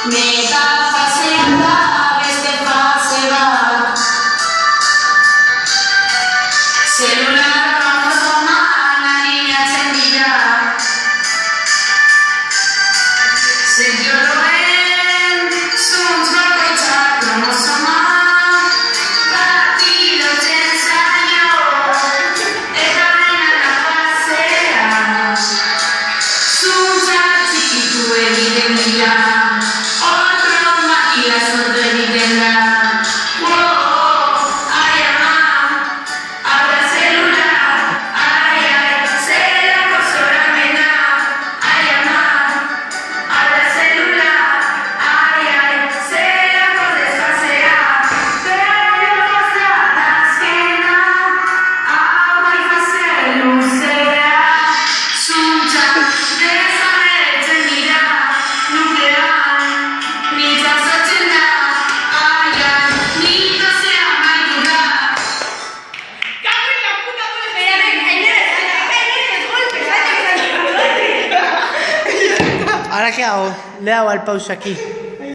Metafasean da beste fase bat, zelular kromosoman alineatzen dira, zentroloen zuntz bakoitzak kromosoma bati lotzen zaio, eta horrena fasea, zuntzak txikitu egiten dira. ¿Ahora qué hago? Le hago al pause aquí.